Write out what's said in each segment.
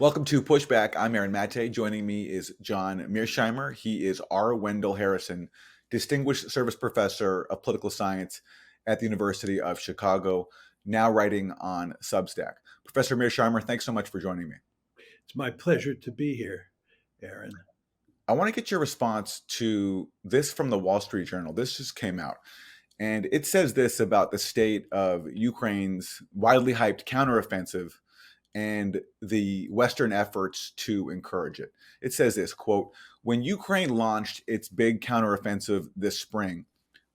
Welcome to Pushback. I'm Aaron Maté. Joining me is John Mearsheimer. He is R. Wendell Harrison, Distinguished Service Professor of Political Science at the University of Chicago, now writing on Substack. Professor Mearsheimer, thanks so much for joining me. It's my pleasure to be here, Aaron. I want to get your response to this from the Wall Street Journal. This just came out, and it says this about the state of Ukraine's widely hyped counteroffensive and the Western efforts to encourage it. It says this, quote, "When Ukraine launched its big counteroffensive this spring,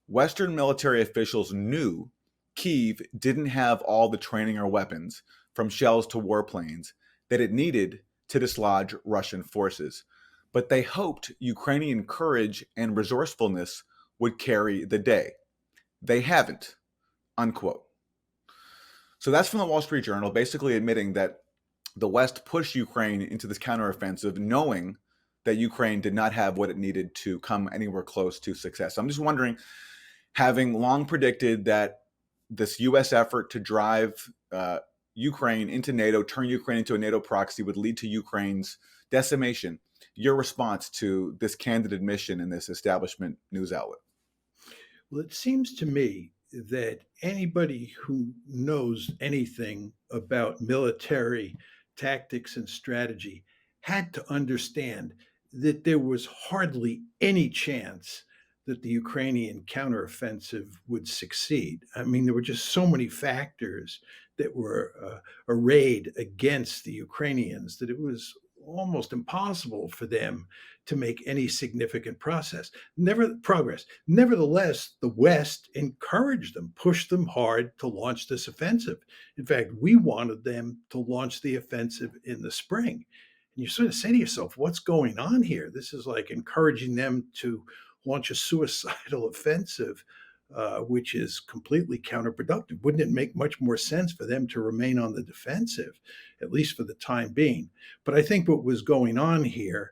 Western military officials knew Kyiv didn't have all the training or weapons, from shells to warplanes, that it needed to dislodge Russian forces. But they hoped Ukrainian courage and resourcefulness would carry the day. They haven't," unquote. So that's from the Wall Street Journal, basically admitting that the West pushed Ukraine into this counteroffensive, knowing that Ukraine did not have what it needed to come anywhere close to success. So I'm just wondering, having long predicted that this U.S. effort to drive Ukraine into NATO, turn Ukraine into a NATO proxy, would lead to Ukraine's decimation, your response to this candid admission in this establishment news outlet? Well, it seems to me that anybody who knows anything about military tactics and strategy had to understand that there was hardly any chance that the Ukrainian counteroffensive would succeed. I mean, there were just so many factors that were arrayed against the Ukrainians that it was almost impossible for them to make any significant progress. Nevertheless, the West encouraged them, pushed them hard to launch this offensive. In fact, we wanted them to launch the offensive in the spring. And you sort of say to yourself, what's going on here? This is like encouraging them to launch a suicidal offensive, which is completely counterproductive. Wouldn't it make much more sense for them to remain on the defensive, at least for the time being? But I think what was going on here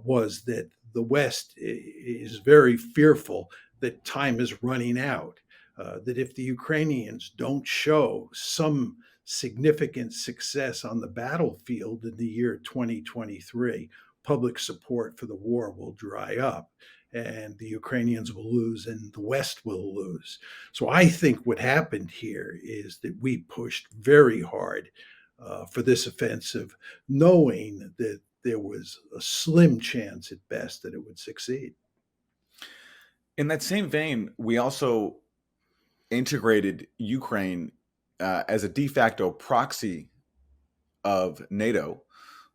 was that the West is very fearful that time is running out, that if the Ukrainians don't show some significant success on the battlefield in the year 2023, public support for the war will dry up and the Ukrainians will lose and the West will lose. So I think what happened here is that we pushed very hard for this offensive, knowing that there was a slim chance at best that it would succeed. In that same vein, we also integrated Ukraine as a de facto proxy of NATO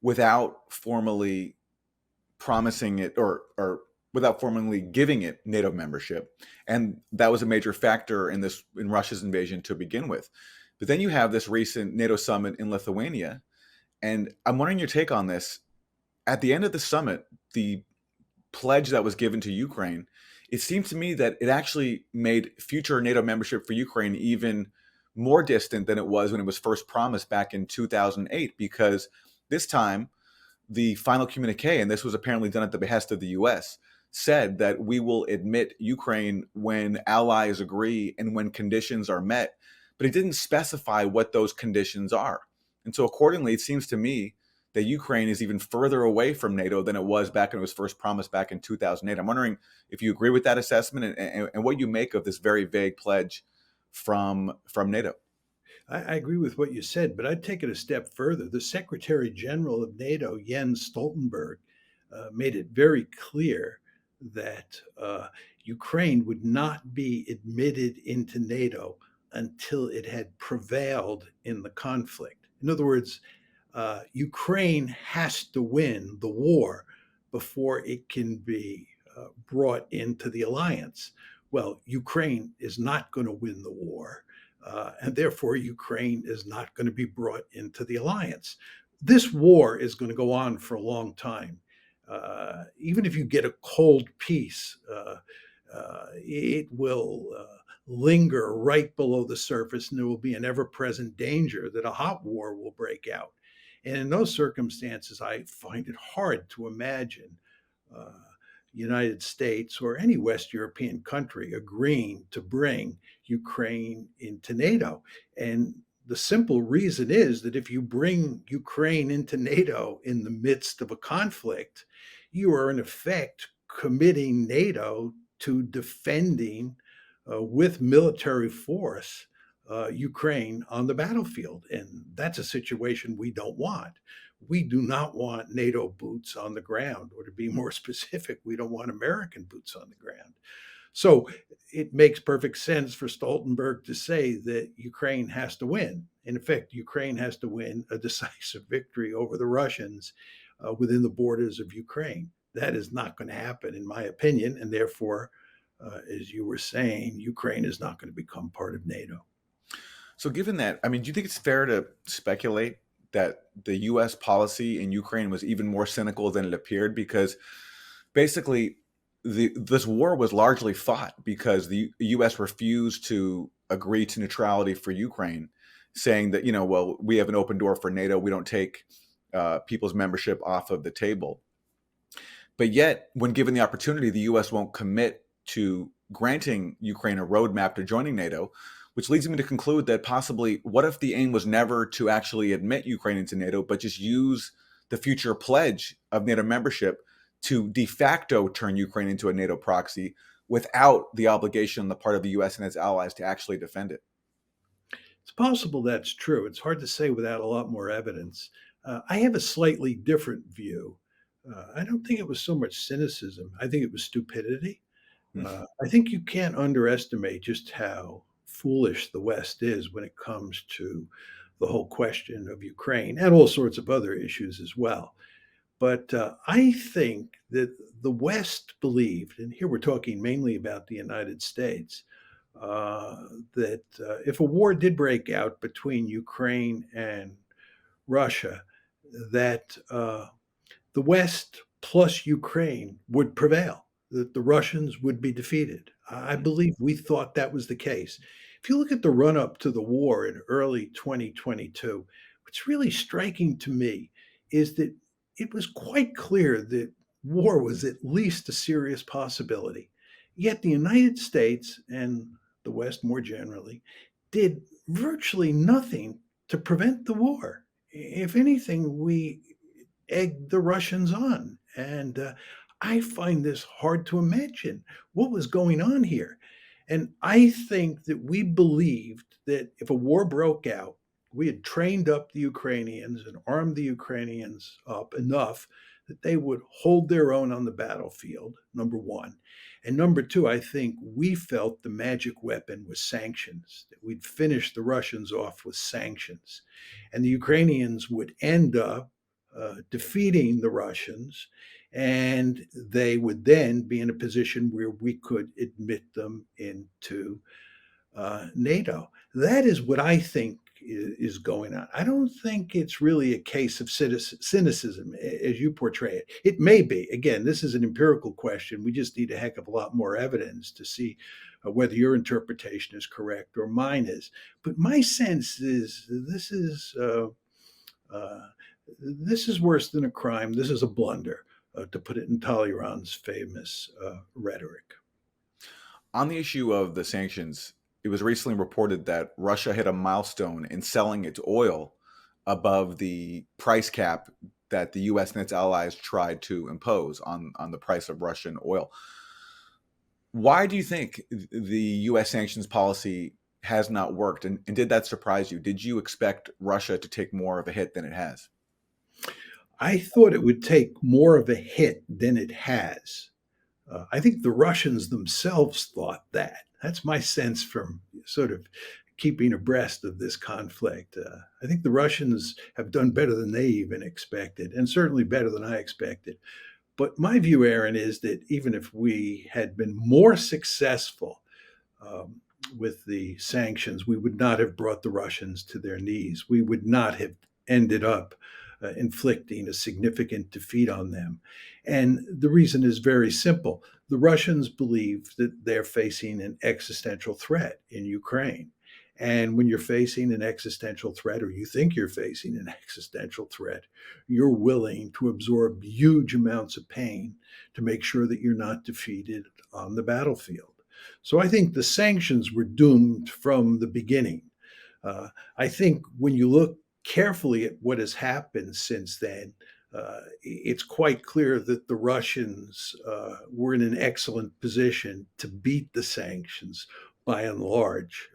without formally promising it or without formally giving it NATO membership. And that was a major factor in Russia's invasion to begin with. But then you have this recent NATO summit in Lithuania. And I'm wondering your take on this. At the end of the summit, the pledge that was given to Ukraine, it seemed to me that it actually made future NATO membership for Ukraine even more distant than it was when it was first promised back in 2008, because this time the final communique, and this was apparently done at the behest of the US, said that we will admit Ukraine when allies agree and when conditions are met, but it didn't specify what those conditions are. And so accordingly, it seems to me that Ukraine is even further away from NATO than it was back when it was first promised back in 2008. I'm wondering if you agree with that assessment and what you make of this very vague pledge from NATO. I agree with what you said, but I'd take it a step further. The Secretary General of NATO, Jens Stoltenberg, made it very clear that Ukraine would not be admitted into NATO until it had prevailed in the conflict. In other words, Ukraine has to win the war before it can be brought into the alliance. Well, Ukraine is not going to win the war, and therefore Ukraine is not going to be brought into the alliance. This war is going to go on for a long time. Even if you get a cold peace, it will linger right below the surface, and there will be an ever present danger that a hot war will break out. And in those circumstances, I find it hard to imagine uh, United States or any West European country agreeing to bring Ukraine into NATO. And the simple reason is that if you bring Ukraine into NATO in the midst of a conflict, you are in effect committing NATO to defending with military force Ukraine on the battlefield. And that's a situation we don't want. We do not want NATO boots on the ground, or to be more specific, we don't want American boots on the ground. So it makes perfect sense for Stoltenberg to say that Ukraine has to win. In effect, Ukraine has to win a decisive victory over the Russians within the borders of Ukraine. That is not going to happen, in my opinion, and therefore, as you were saying, Ukraine is not going to become part of NATO. So, given that, I mean, do you think it's fair to speculate that the U.S. policy in Ukraine was even more cynical than it appeared? Because basically, this war was largely fought because the U.S. refused to agree to neutrality for Ukraine, saying that, well, we have an open door for NATO. We don't take people's membership off of the table. But yet, when given the opportunity, the U.S. won't commit to granting Ukraine a roadmap to joining NATO, which leads me to conclude that possibly, what if the aim was never to actually admit Ukraine into NATO, but just use the future pledge of NATO membership to de facto turn Ukraine into a NATO proxy without the obligation on the part of the U.S. and its allies to actually defend it? It's possible that's true. It's hard to say without a lot more evidence. I have a slightly different view. I don't think it was so much cynicism. I think it was stupidity. I think you can't underestimate just how foolish the West is when it comes to the whole question of Ukraine and all sorts of other issues as well. But I think that the West believed, and here we're talking mainly about the United States, that if a war did break out between Ukraine and Russia, that the West plus Ukraine would prevail, that the Russians would be defeated. I believe we thought that was the case. If you look at the run up to the war in early 2022, what's really striking to me is that it was quite clear that war was at least a serious possibility. Yet the United States and the West more generally did virtually nothing to prevent the war. If anything, we egged the Russians on. And I find this hard to imagine what was going on here. And I think that we believed that if a war broke out, we had trained up the Ukrainians and armed the Ukrainians up enough that they would hold their own on the battlefield, number one. And number two, I think we felt the magic weapon was sanctions, that we'd finish the Russians off with sanctions. And the Ukrainians would end up defeating the Russians, and they would then be in a position where we could admit them into NATO. That is what I think is going on. I don't think it's really a case of cynicism as you portray it. It may be. Again, this is an empirical question. We just need a heck of a lot more evidence to see whether your interpretation is correct or mine is. But my sense is this is worse than a crime. This is a blunder, to put it in Talleyrand's famous rhetoric. On the issue of the sanctions, it was recently reported that Russia hit a milestone in selling its oil above the price cap that the U.S. and its allies tried to impose on the price of Russian oil. Why do you think the U.S. sanctions policy has not worked? And did that surprise you? Did you expect Russia to take more of a hit than it has? I thought it would take more of a hit than it has. I think the Russians themselves thought that. That's my sense from sort of keeping abreast of this conflict. I think the Russians have done better than they even expected, and certainly better than I expected. But my view, Aaron, is that even if we had been more successful with the sanctions, we would not have brought the Russians to their knees. We would not have ended up inflicting a significant defeat on them. And the reason is very simple. The Russians believe that they're facing an existential threat in Ukraine. And when you're facing an existential threat, or you think you're facing an existential threat, you're willing to absorb huge amounts of pain to make sure that you're not defeated on the battlefield. So I think the sanctions were doomed from the beginning. I think when you look carefully at what has happened since then, it's quite clear that the Russians were in an excellent position to beat the sanctions by and large.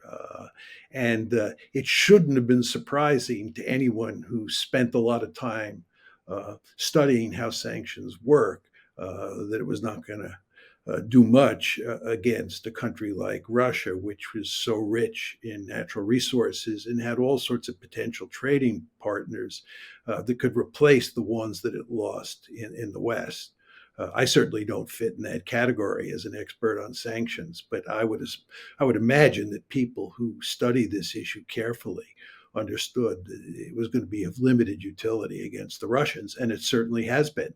And it shouldn't have been surprising to anyone who spent a lot of time studying how sanctions work that it was not going to do much against a country like Russia, which was so rich in natural resources and had all sorts of potential trading partners that could replace the ones that it lost in the West. I certainly don't fit in that category as an expert on sanctions, but I would imagine that people who study this issue carefully understood that it was going to be of limited utility against the Russians, and it certainly has been.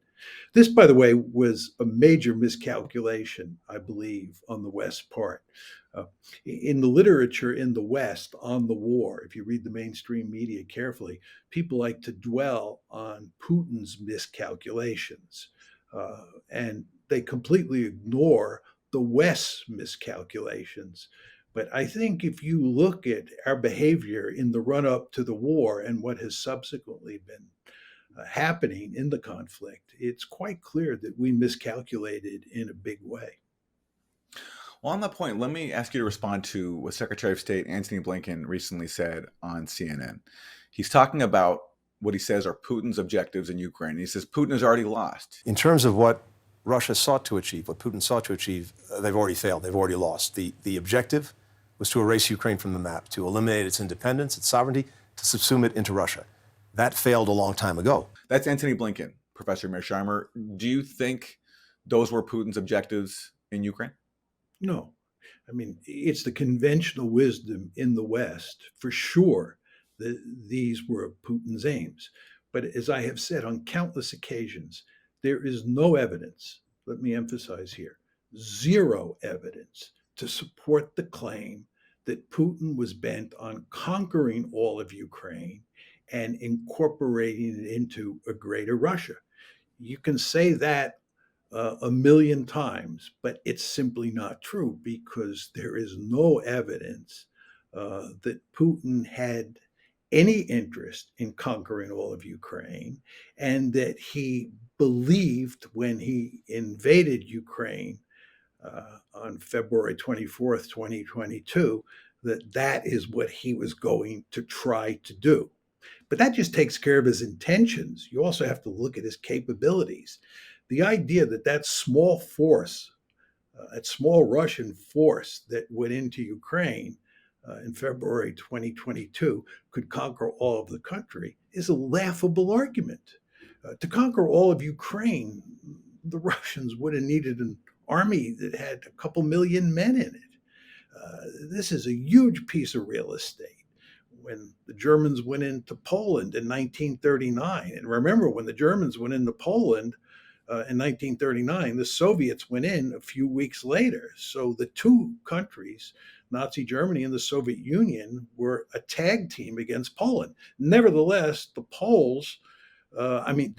This, by the way, was a major miscalculation, I believe, on the West part. Uh, in the literature in the West on the war, if you read the mainstream media carefully, people like to dwell on Putin's miscalculations, and they completely ignore the West's miscalculations. But I think if you look at our behavior in the run up to the war and what has subsequently been happening in the conflict, it's quite clear that we miscalculated in a big way. Well, on that point, let me ask you to respond to what Secretary of State Antony Blinken recently said on CNN. He's talking about what he says are Putin's objectives in Ukraine. He says Putin has already lost. In terms of what Russia sought to achieve, what Putin sought to achieve, they've already failed. They've already lost. The objective was to erase Ukraine from the map, to eliminate its independence, its sovereignty, to subsume it into Russia. That failed a long time ago. That's Antony Blinken, Professor Mearsheimer. Do you think those were Putin's objectives in Ukraine? No. I mean, it's the conventional wisdom in the West, for sure, that these were Putin's aims. But as I have said on countless occasions, there is no evidence, let me emphasize here, zero evidence to support the claim that Putin was bent on conquering all of Ukraine and incorporating it into a greater Russia. You can say that a million times, but it's simply not true because there is no evidence that Putin had any interest in conquering all of Ukraine and that he believed when he invaded Ukraine on February 24th, 2022, that that is what he was going to try to do. But that just takes care of his intentions. You also have to look at his capabilities. The idea that that small force, that small Russian force that went into Ukraine in February 2022 could conquer all of the country is a laughable argument. To conquer all of Ukraine, the Russians would have needed an army that had a couple million men in it. This is a huge piece of real estate. When the Germans went into Poland in 1939, and remember, when the Germans went into Poland in 1939, the Soviets went in a few weeks later. So the two countries, Nazi Germany and the Soviet Union, were a tag team against Poland. Nevertheless, the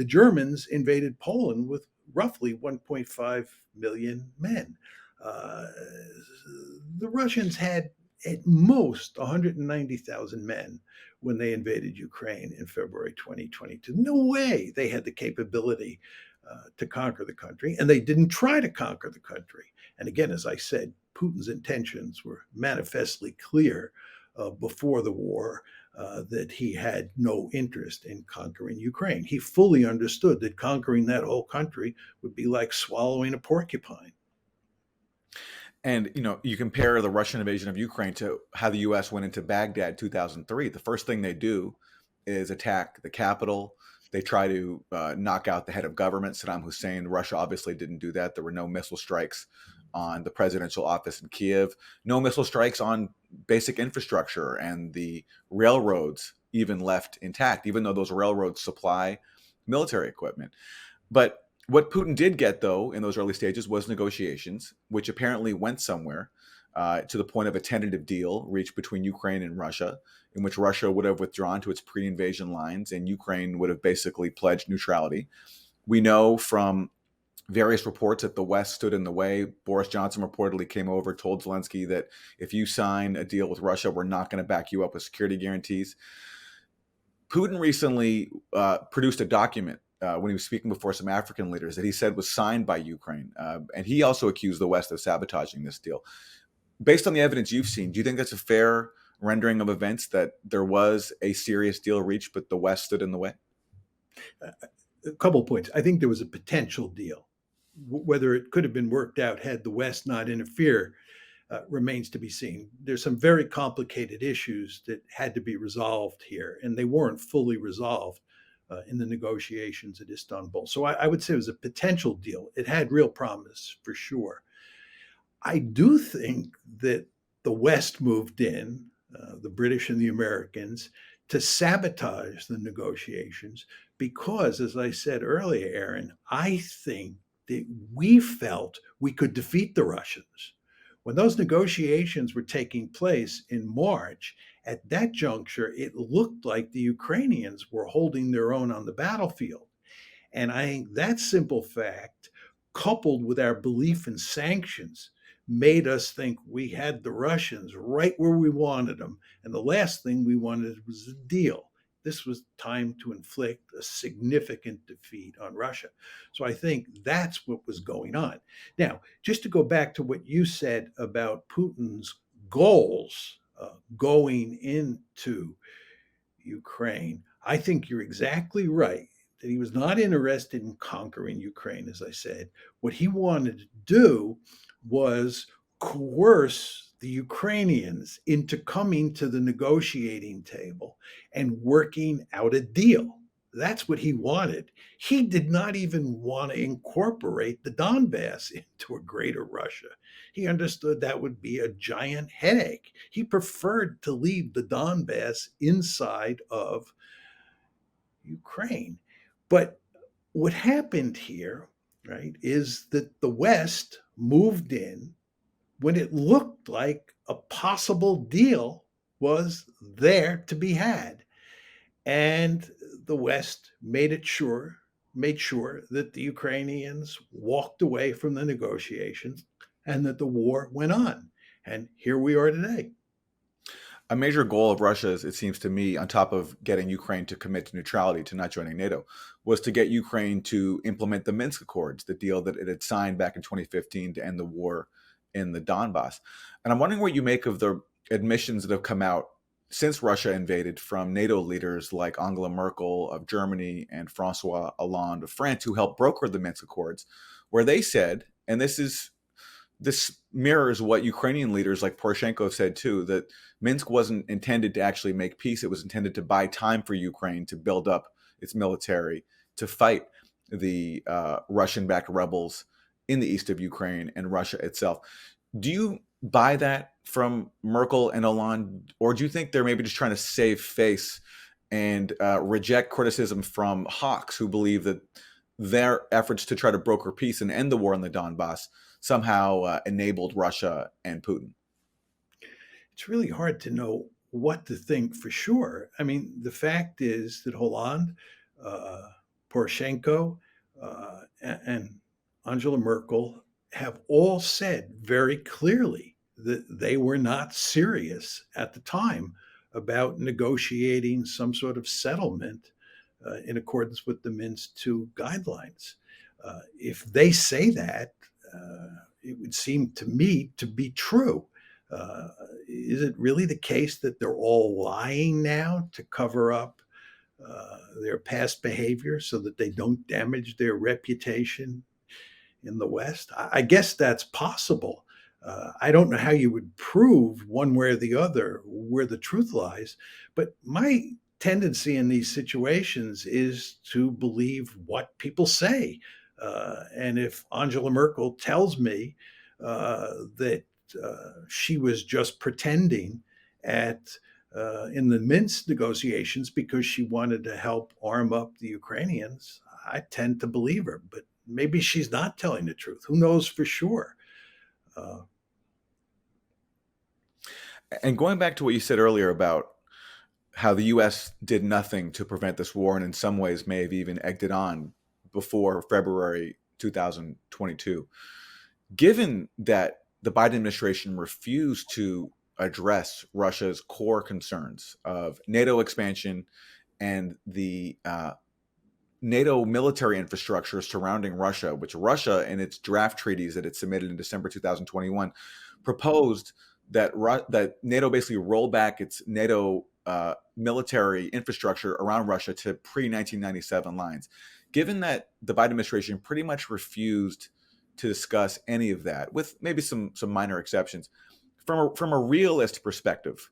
Germans invaded Poland with roughly 1.5 million men. The Russians had at most 190,000 men when they invaded Ukraine in February 2022. No way they had the capability to conquer the country, and they didn't try to conquer the country. And again, as I said, Putin's intentions were manifestly clear before the war that he had no interest in conquering Ukraine. He fully understood that conquering that whole country would be like swallowing a porcupine. And you compare the Russian invasion of Ukraine to how the U.S. went into Baghdad 2003. The first thing they do is attack the capital. They try to knock out the head of government, Saddam Hussein. Russia obviously didn't do that. There were no missile strikes on the presidential office in Kiev, no missile strikes on basic infrastructure, and the railroads even left intact, even though those railroads supply military equipment. But what Putin did get, though, in those early stages was negotiations, which apparently went somewhere to the point of a tentative deal reached between Ukraine and Russia, in which Russia would have withdrawn to its pre-invasion lines and Ukraine would have basically pledged neutrality. We know from various reports that the West stood in the way. Boris Johnson reportedly came over, told Zelensky that if you sign a deal with Russia, we're not going to back you up with security guarantees. Putin recently produced a document when he was speaking before some African leaders that he said was signed by Ukraine. And he also accused the West of sabotaging this deal. Based on the evidence you've seen, do you think that's a fair rendering of events, that there was a serious deal reached, but the West stood in the way? A couple of points. I think there was a potential deal. Whether it could have been worked out had the West not interfered remains to be seen. There's some very complicated issues that had to be resolved here, and they weren't fully resolved in the negotiations at Istanbul. So I would say it was a potential deal. It had real promise for sure. I do think that the West moved in, the British and the Americans, to sabotage the negotiations because, as I said earlier, Aaron, I think that we felt we could defeat the Russians. When those negotiations were taking place in March, at that juncture, it looked like the Ukrainians were holding their own on the battlefield. And I think that simple fact, coupled with our belief in sanctions, made us think we had the Russians right where we wanted them. And the last thing we wanted was a deal. This was time to inflict a significant defeat on Russia. So I think that's what was going on. Now, just to go back to what you said about Putin's goals going into Ukraine, I think you're exactly right that he was not interested in conquering Ukraine, as I said. What he wanted to do was coerce the Ukrainians into coming to the negotiating table and working out a deal. That's what he wanted. He did not even want to incorporate the Donbass into a greater Russia. He understood that would be a giant headache. He preferred to leave the Donbass inside of Ukraine. But what happened here, right, is that the West moved in when it looked like a possible deal was there to be had. And the West made sure that the Ukrainians walked away from the negotiations and that the war went on. And here we are today. A major goal of Russia's, it seems to me, on top of getting Ukraine to commit to neutrality, to not joining NATO, was to get Ukraine to implement the Minsk Accords, the deal that it had signed back in 2015 to end the war in the Donbass. And I'm wondering what you make of the admissions that have come out since Russia invaded from NATO leaders like Angela Merkel of Germany and Francois Hollande of France, who helped broker the Minsk Accords, where they said, and this mirrors what Ukrainian leaders like Poroshenko said too, that Minsk wasn't intended to actually make peace. It was intended to buy time for Ukraine to build up its military, to fight the Russian-backed rebels in the east of Ukraine and Russia itself. Do you buy that from Merkel and Hollande, or do you think they're maybe just trying to save face and reject criticism from hawks who believe that their efforts to try to broker peace and end the war in the Donbass somehow enabled Russia and Putin? It's really hard to know what to think for sure. I mean, the fact is that Hollande, Poroshenko, and Angela Merkel have all said very clearly that they were not serious at the time about negotiating some sort of settlement in accordance with the Minsk II guidelines. If they say that, it would seem to me to be true. Is it really the case that they're all lying now to cover up their past behavior so that they don't damage their reputation in the West? I guess that's possible. I don't know how you would prove one way or the other where the truth lies, but my tendency in these situations is to believe what people say. And if Angela Merkel tells me that she was just pretending in the Minsk negotiations because she wanted to help arm up the Ukrainians, I tend to believe her. But maybe she's not telling the truth. Who knows for sure? And going back to what you said earlier about how the U.S. did nothing to prevent this war, and in some ways may have even egged it on before February 2022. Given that the Biden administration refused to address Russia's core concerns of NATO expansion and the NATO military infrastructure surrounding Russia, which Russia, in its draft treaties that it submitted in December 2021, proposed that that NATO basically roll back its NATO military infrastructure around Russia to pre-1997 lines. Given that the Biden administration pretty much refused to discuss any of that, with maybe some minor exceptions, from a realist perspective,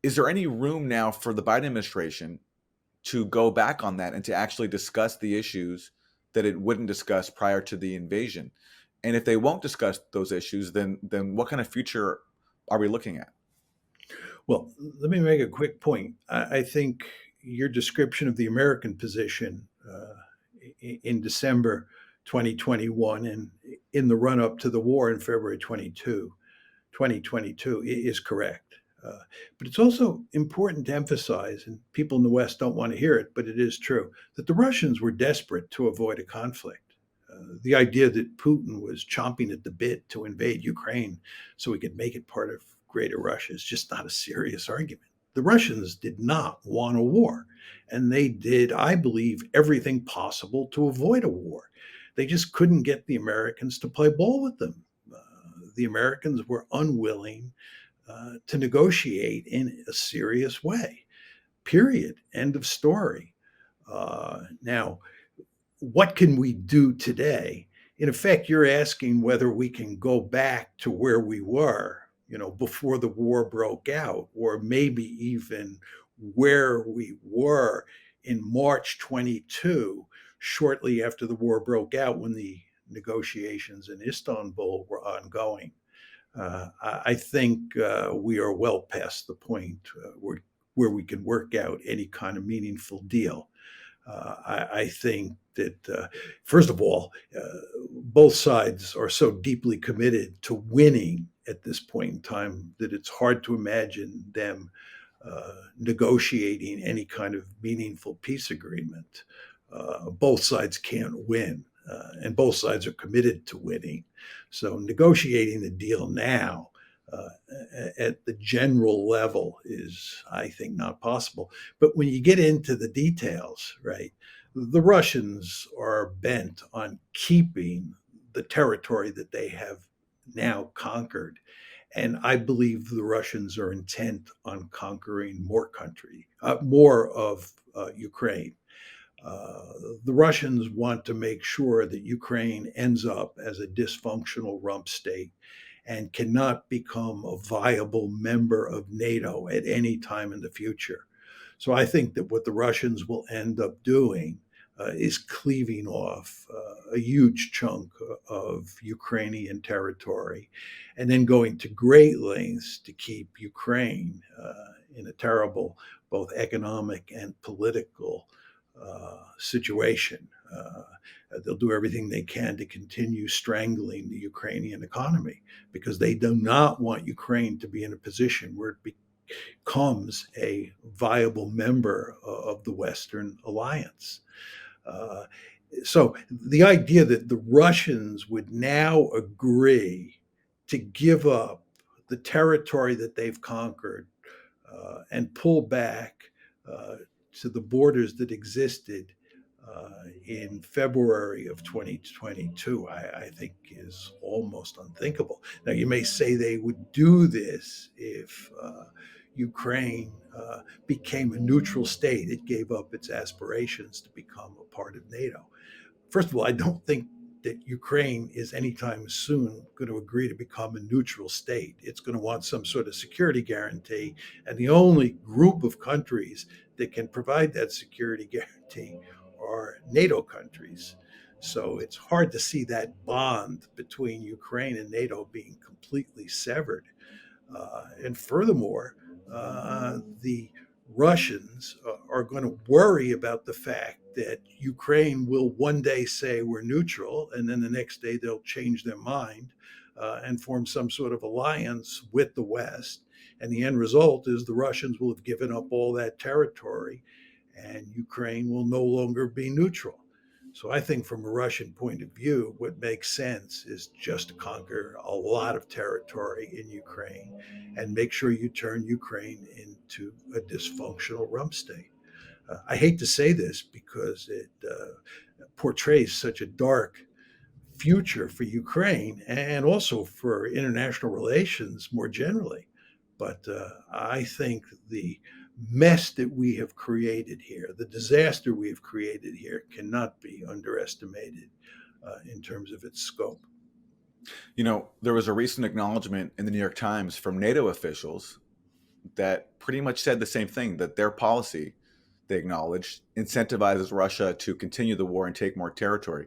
is there any room now for the Biden administration to go back on that and to actually discuss the issues that it wouldn't discuss prior to the invasion? And if they won't discuss those issues, then what kind of future are we looking at? Well, let me make a quick point. I think your description of the American position in December 2021 and in the run up to the war in February 2022 is correct. But it's also important to emphasize, and people in the West don't want to hear it, but it is true, that the Russians were desperate to avoid a conflict. The idea that Putin was chomping at the bit to invade Ukraine so he could make it part of Greater Russia is just not a serious argument. The Russians did not want a war, and they did, I believe, everything possible to avoid a war. They just couldn't get the Americans to play ball with them. The Americans were unwilling to negotiate in a serious way. Period. End of story. Now, what can we do today? In effect, you're asking whether we can go back to where we were, before the war broke out, or maybe even where we were in March 22, shortly after the war broke out, when the negotiations in Istanbul were ongoing. I think we are well past the point where we can work out any kind of meaningful deal. I think that, first of all, both sides are so deeply committed to winning at this point in time that it's hard to imagine them negotiating any kind of meaningful peace agreement. Both sides can't win, and both sides are committed to winning. So negotiating a deal now at the general level is, I think, not possible. But when you get into the details, right, the Russians are bent on keeping the territory that they have now conquered. And I believe the Russians are intent on conquering more of Ukraine. The Russians want to make sure that Ukraine ends up as a dysfunctional rump state and cannot become a viable member of NATO at any time in the future. So I think that what the Russians will end up doing is cleaving off a huge chunk of Ukrainian territory and then going to great lengths to keep Ukraine in a terrible both economic and political situation. They'll do everything they can to continue strangling the Ukrainian economy because they do not want Ukraine to be in a position where it becomes a viable member of the Western alliance. So the idea that the Russians would now agree to give up the territory that they've conquered and pull back to the borders that existed in February of 2022, I think is almost unthinkable. Now, you may say they would do this if Ukraine became a neutral state. It gave up its aspirations to become a part of NATO. First of all, I don't think that Ukraine is anytime soon going to agree to become a neutral state. It's going to want some sort of security guarantee. And the only group of countries that can provide that security guarantee are NATO countries. So it's hard to see that bond between Ukraine and NATO being completely severed. And furthermore, the Russians are going to worry about the fact that Ukraine will one day say we're neutral, and then the next day they'll change their mind and form some sort of alliance with the West. And the end result is the Russians will have given up all that territory, and Ukraine will no longer be neutral. So I think from a Russian point of view, what makes sense is just to conquer a lot of territory in Ukraine and make sure you turn Ukraine into a dysfunctional rump state. I hate to say this because it portrays such a dark future for Ukraine and also for international relations more generally. But I think the mess that we have created here, the disaster we have created here, cannot be underestimated in terms of its scope. You know, there was a recent acknowledgement in the New York Times from NATO officials that pretty much said the same thing, that their policy, they acknowledged, incentivizes Russia to continue the war and take more territory.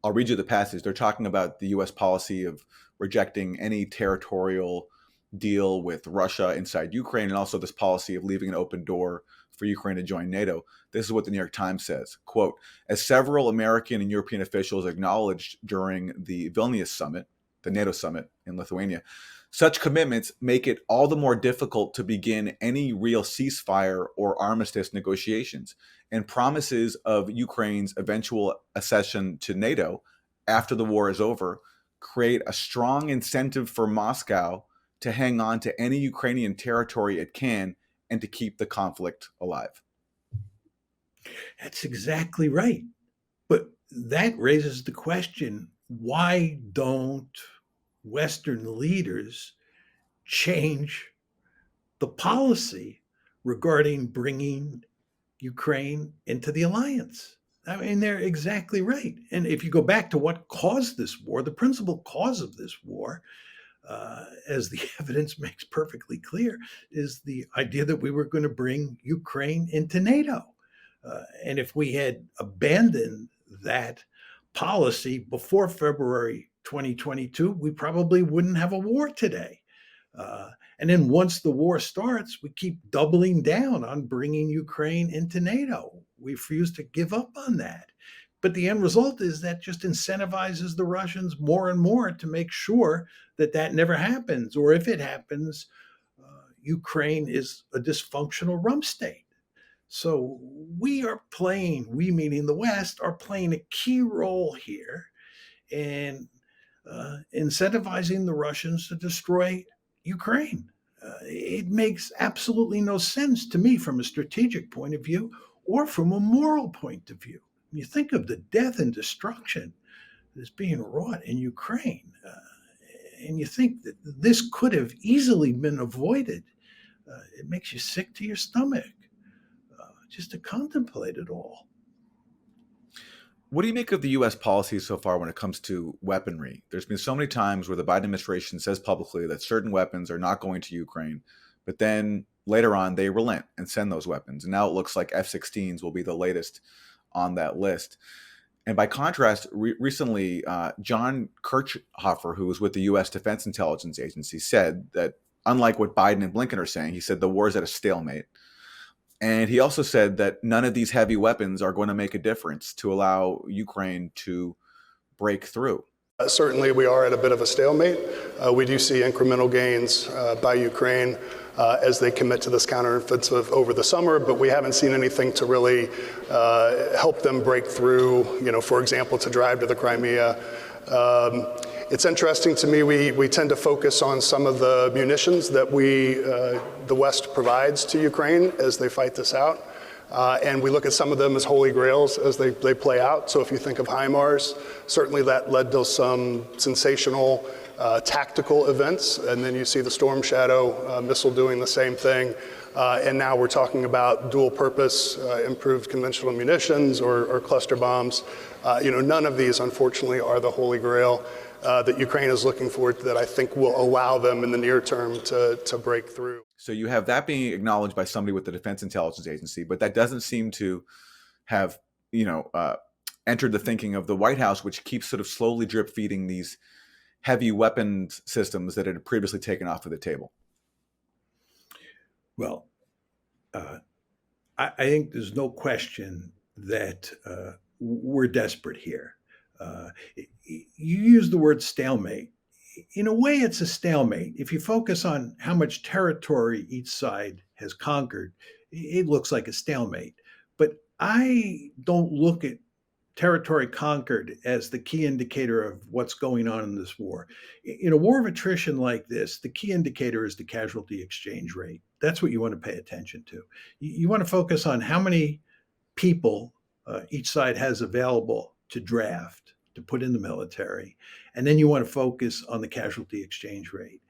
I'll read you the passage. They're talking about the U.S. policy of rejecting any territorial deal with Russia inside Ukraine, and also this policy of leaving an open door for Ukraine to join NATO. This is what the New York Times says, quote, as several American and European officials acknowledged during the Vilnius summit, the NATO summit in Lithuania, such commitments make it all the more difficult to begin any real ceasefire or armistice negotiations, and promises of Ukraine's eventual accession to NATO after the war is over create a strong incentive for Moscow to hang on to any Ukrainian territory it can and to keep the conflict alive. That's exactly right. But that raises the question, why don't Western leaders change the policy regarding bringing Ukraine into the alliance? I mean, they're exactly right. And if you go back to what caused this war, the principal cause of this war, as the evidence makes perfectly clear, is the idea that we were going to bring Ukraine into NATO. And if we had abandoned that policy before February 2022, we probably wouldn't have a war today. And then once the war starts, we keep doubling down on bringing Ukraine into NATO. We refuse to give up on that. But the end result is that just incentivizes the Russians more and more to make sure that that never happens. Or if it happens, Ukraine is a dysfunctional rump state. So we meaning the West, are playing a key role here in incentivizing the Russians to destroy Ukraine. It makes absolutely no sense to me from a strategic point of view or from a moral point of view. When you think of the death and destruction that is being wrought in Ukraine, and you think that this could have easily been avoided, it makes you sick to your stomach just to contemplate it all. What do you make of the U.S. policy so far when it comes to weaponry? There's been so many times where the Biden administration says publicly that certain weapons are not going to Ukraine, but then later on they relent and send those weapons. And now it looks like F-16s will be the latest on that list. And by contrast, recently, John Kirchhofer, who was with the U.S. Defense Intelligence Agency, said that unlike what Biden and Blinken are saying, he said the war is at a stalemate. And he also said that none of these heavy weapons are going to make a difference to allow Ukraine to break through. Certainly, we are at a bit of a stalemate. We do see incremental gains by Ukraine as they commit to this counteroffensive over the summer, but we haven't seen anything to really help them break through, for example, to drive to the Crimea. It's interesting to me, we tend to focus on some of the munitions that the West provides to Ukraine as they fight this out. And we look at some of them as holy grails as they play out. So if you think of HIMARS, certainly that led to some sensational tactical events. And then you see the Storm Shadow missile doing the same thing. And now we're talking about dual purpose, improved conventional munitions or cluster bombs. None of these, unfortunately, are the holy grail that Ukraine is looking for that I think will allow them in the near term to break through. So you have that being acknowledged by somebody with the Defense Intelligence Agency, but that doesn't seem to have, entered the thinking of the White House, which keeps sort of slowly drip feeding these heavy weapons systems that it had previously taken off of the table. Well, I think there's no question that we're desperate here. You use the word stalemate. In a way, it's a stalemate. If you focus on how much territory each side has conquered, it looks like a stalemate. But I don't look at territory conquered as the key indicator of what's going on in this war. In a war of attrition like this, the key indicator is the casualty exchange rate. That's what you want to pay attention to. You want to focus on how many people each side has available to draft, to put in the military. And then you want to focus on the casualty exchange rate.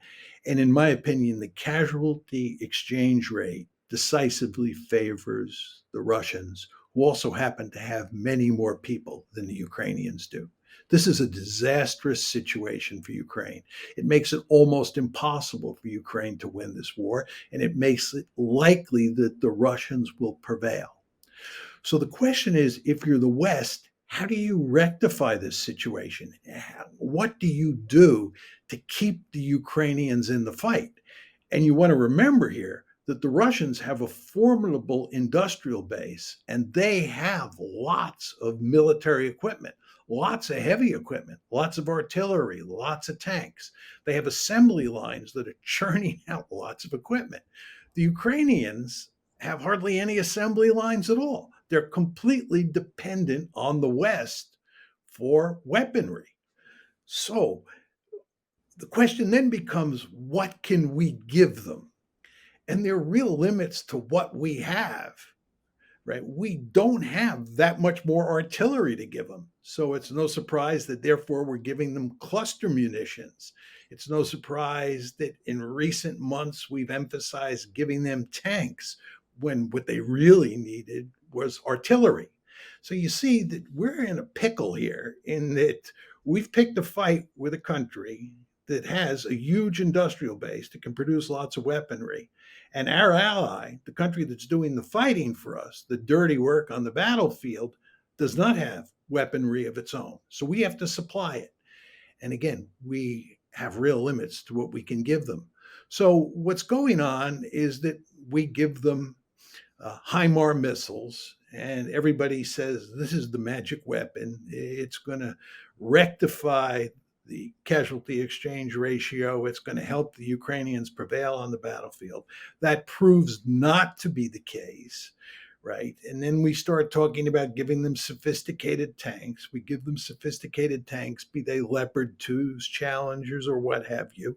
And in my opinion, the casualty exchange rate decisively favors the Russians, who also happen to have many more people than the Ukrainians do. This is a disastrous situation for Ukraine. It makes it almost impossible for Ukraine to win this war, and it makes it likely that the Russians will prevail. So the question is, if you're the West, how do you rectify this situation? What do you do to keep the Ukrainians in the fight? And you want to remember here that the Russians have a formidable industrial base, and they have lots of military equipment, lots of heavy equipment, lots of artillery, lots of tanks. They have assembly lines that are churning out lots of equipment. The Ukrainians have hardly any assembly lines at all. They're completely dependent on the West for weaponry. So the question then becomes, what can we give them? And there are real limits to what we have, right? We don't have that much more artillery to give them. So it's no surprise that therefore we're giving them cluster munitions. It's no surprise that in recent months we've emphasized giving them tanks when what they really needed was artillery. So you see that we're in a pickle here in that we've picked a fight with a country that has a huge industrial base that can produce lots of weaponry. And our ally, the country that's doing the fighting for us, the dirty work on the battlefield, does not have weaponry of its own. So we have to supply it. And again, we have real limits to what we can give them. So what's going on is that we give them HIMARS missiles, and everybody says this is the magic weapon. It's going to rectify the casualty exchange ratio. It's going to help the Ukrainians prevail on the battlefield. That proves not to be the case, right? And then we start talking about giving them sophisticated tanks. We give them sophisticated tanks, be they Leopard 2s, Challengers, or what have you.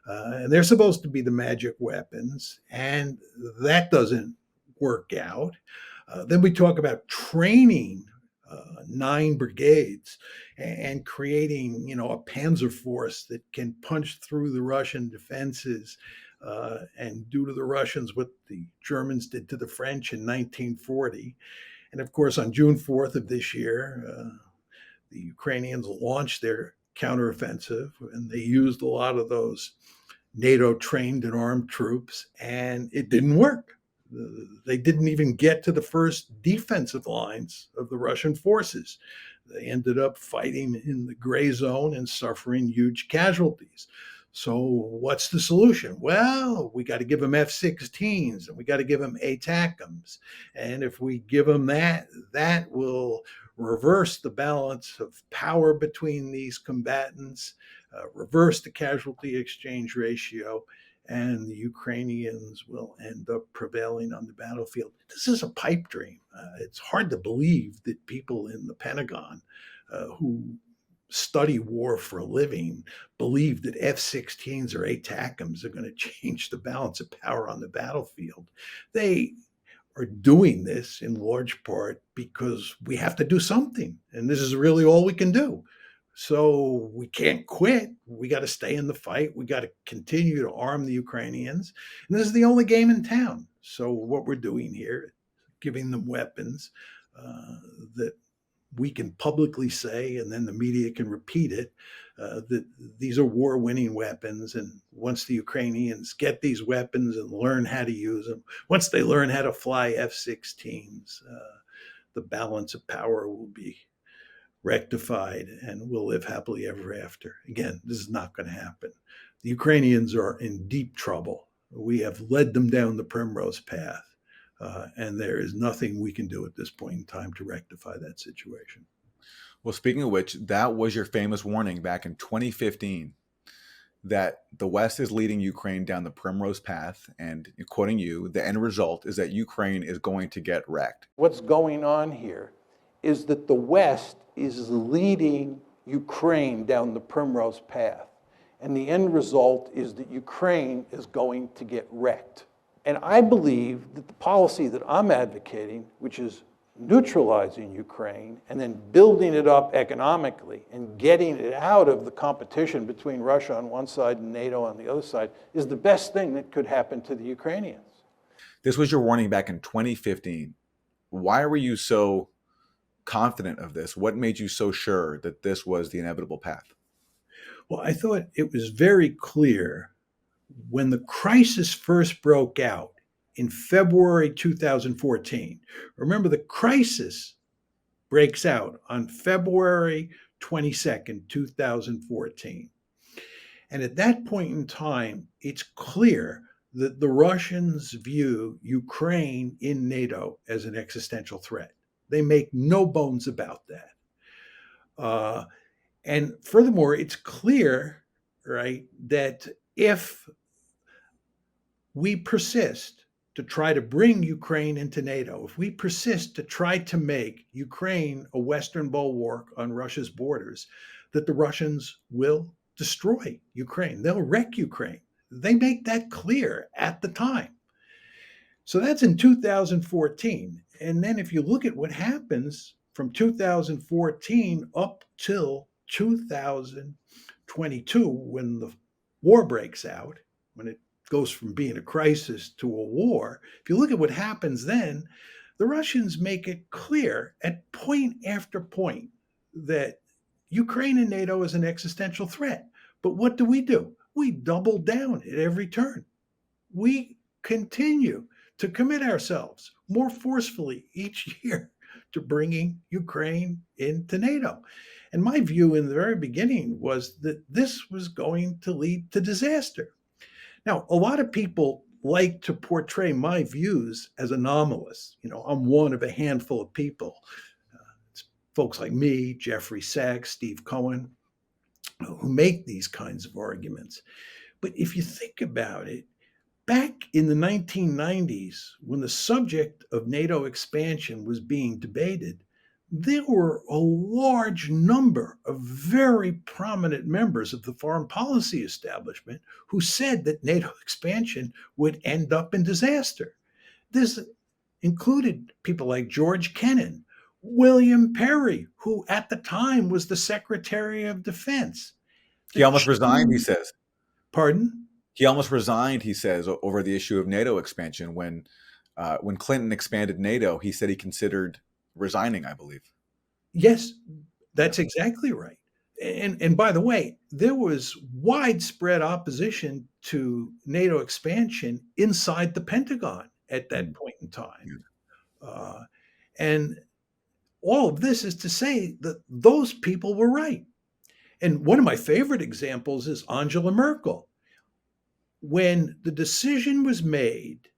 And they're supposed to be the magic weapons, and that doesn't work out. Then we talk about training 9 brigades and creating, a panzer force that can punch through the Russian defenses and do to the Russians what the Germans did to the French in 1940. And of course, on June 4th of this year, the Ukrainians launched their counteroffensive, and they used a lot of those NATO trained and armed troops, and it didn't work. They didn't even get to the first defensive lines of the Russian forces. They ended up fighting in the Grayzone and suffering huge casualties. So what's the solution? Well, we got to give them F-16s, and we got to give them ATACMS. And if we give them that will reverse the balance of power between these combatants, reverse the casualty exchange ratio, and the Ukrainians will end up prevailing on the battlefield. This is a pipe dream. It's hard to believe that people in the Pentagon who study war for a living believe that F-16s or ATACMS are going to change the balance of power on the battlefield. They are doing this in large part because we have to do something, and this is really all we can do. So we can't quit. We got to stay in the fight. We got to continue to arm the Ukrainians. And this is the only game in town. So what we're doing here, giving them weapons that we can publicly say, and then the media can repeat it, that these are war-winning weapons. And once the Ukrainians get these weapons and learn how to use them, once they learn how to fly F-16s, the balance of power will be rectified, and we'll live happily ever after. Again, this is not going to happen. The Ukrainians are in deep trouble. We have led them down the primrose path, and there is nothing we can do at this point in time to rectify that situation. Well, speaking of which, that was your famous warning back in 2015 that the West is leading Ukraine down the primrose path, and quoting you, the end result is that Ukraine is going to get wrecked. What's going on here is that the West is leading Ukraine down the primrose path. And the end result is that Ukraine is going to get wrecked. And I believe that the policy that I'm advocating, which is neutralizing Ukraine and then building it up economically and getting it out of the competition between Russia on one side and NATO on the other side, is the best thing that could happen to the Ukrainians. This was your warning back in 2015. Why were you so confident of this? What made you so sure that this was the inevitable path? Well, I thought it was very clear when the crisis first broke out in February 2014. Remember, the crisis breaks out on February 22nd, 2014. And at that point in time, it's clear that the Russians view Ukraine in NATO as an existential threat. They make no bones about that. And furthermore, it's clear, right, that if we persist to try to bring Ukraine into NATO, if we persist to try to make Ukraine a Western bulwark on Russia's borders, that the Russians will destroy Ukraine. They'll wreck Ukraine. They make that clear at the time. So that's in 2014. And then if you look at what happens from 2014 up till 2022, when the war breaks out, when it goes from being a crisis to a war, if you look at what happens then, the Russians make it clear at point after point that Ukraine and NATO is an existential threat. But what do? We double down at every turn. We continue to commit ourselves more forcefully each year to bringing Ukraine into NATO. And my view in the very beginning was that this was going to lead to disaster. Now, a lot of people like to portray my views as anomalous. You know, I'm one of a handful of people. It's folks like me, Jeffrey Sachs, Steve Cohen, who make these kinds of arguments. But if you think about it, back in the 1990s, when the subject of NATO expansion was being debated, there were a large number of very prominent members of the foreign policy establishment who said that NATO expansion would end up in disaster. This included people like George Kennan, William Perry, who at the time was the Secretary of Defense. He almost resigned, he says. Pardon? He almost resigned, he says, over the issue of NATO expansion. When Clinton expanded NATO, he said he considered resigning, I believe. Yes, that's exactly right. And by the way, there was widespread opposition to NATO expansion inside the Pentagon at that point in time. And all of this is to say that those people were right. And one of my favorite examples is Angela Merkel. When the decision was made